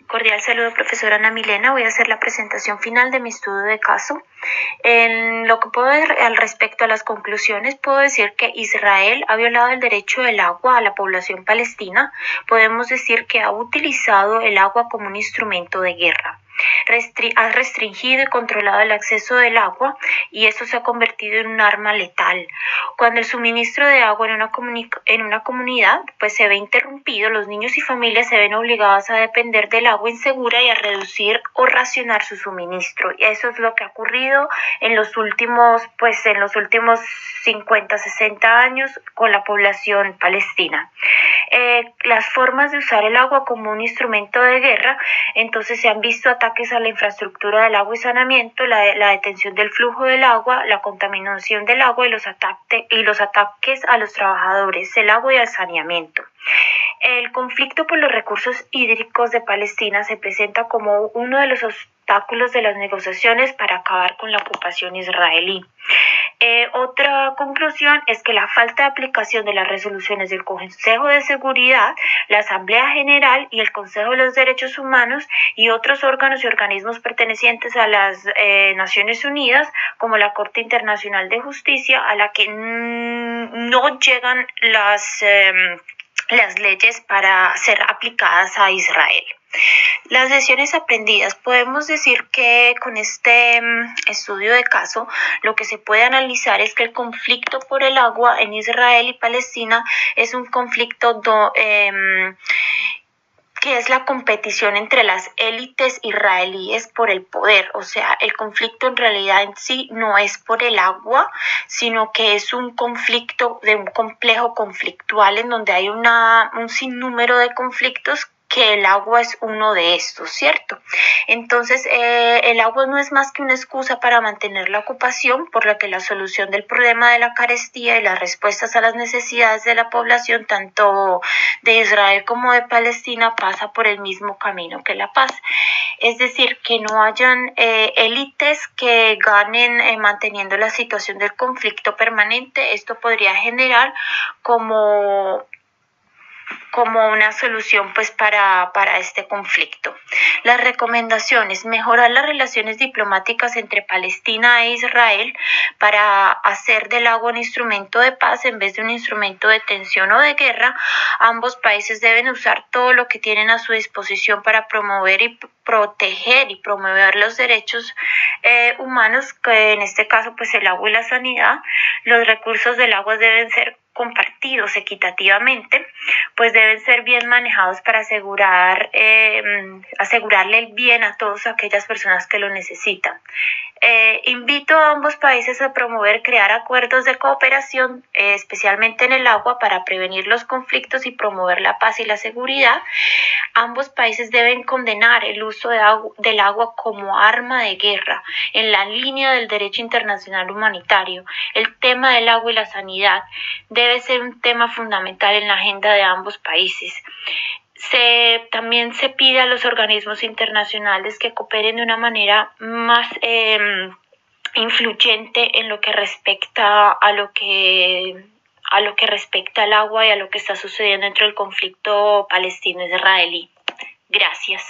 Cordial saludo, profesora Ana Milena. Voy a hacer la presentación final de mi estudio de caso. En lo que puedo al respecto a las conclusiones, puedo decir que Israel ha violado el derecho del agua a la población palestina. Podemos decir que ha utilizado el agua como un instrumento de guerra. Ha restringido y controlado el acceso del agua y esto se ha convertido en un arma letal. Cuando el suministro de agua en una comunidad pues se ve interrumpido, los niños y familias se ven obligados a depender del agua insegura y a reducir o racionar su suministro. Y eso es lo que ha ocurrido en los últimos 50, 60 años con la población palestina. Las formas de usar el agua como un instrumento de guerra, entonces se han visto ataques a la infraestructura del agua y saneamiento, la detención del flujo del agua, la contaminación del agua y los ataques a los trabajadores del agua y al saneamiento. El conflicto por los recursos hídricos de Palestina se presenta como uno de los obstáculos de las negociaciones para acabar con la ocupación israelí. Otra conclusión es que la falta de aplicación de las resoluciones del Consejo de Seguridad, la Asamblea General y el Consejo de los Derechos Humanos y otros órganos y organismos pertenecientes a las Naciones Unidas, como la Corte Internacional de Justicia, a la que no llegan las leyes para ser aplicadas a Israel. Las lecciones aprendidas. Podemos decir que con este estudio de caso lo que se puede analizar es que el conflicto por el agua en Israel y Palestina es un conflicto que es la competición entre las élites israelíes por el poder. O sea, el conflicto en realidad en sí no es por el agua, sino que es un conflicto de un complejo conflictual en donde hay un sinnúmero de conflictos, que el agua es uno de estos, ¿cierto? Entonces, el agua no es más que una excusa para mantener la ocupación, por lo que la solución del problema de la carestía y las respuestas a las necesidades de la población, tanto de Israel como de Palestina, pasa por el mismo camino que la paz. Es decir, que no hayan élites que ganen manteniendo la situación del conflicto permanente. Esto podría generar como una solución pues para este conflicto. Las recomendaciones: mejorar las relaciones diplomáticas entre Palestina e Israel para hacer del agua un instrumento de paz en vez de un instrumento de tensión o de guerra. Ambos países deben usar todo lo que tienen a su disposición para promover y proteger y promover los derechos humanos, que en este caso pues el agua y la sanidad. Los recursos del agua deben ser compartidos equitativamente, pues deben ser bien manejados para asegurarle el bien a todas aquellas personas que lo necesitan. Invito a ambos países a crear acuerdos de cooperación, especialmente en el agua, para prevenir los conflictos y promover la paz y la seguridad. Ambos países deben condenar el uso del agua como arma de guerra en la línea del derecho internacional humanitario. El tema del agua y la sanidad debe ser un tema fundamental en la agenda de ambos países. También se pide a los organismos internacionales que cooperen de una manera más influyente en lo que respecta a lo que respecta al agua y a lo que está sucediendo dentro del conflicto palestino-israelí. Gracias.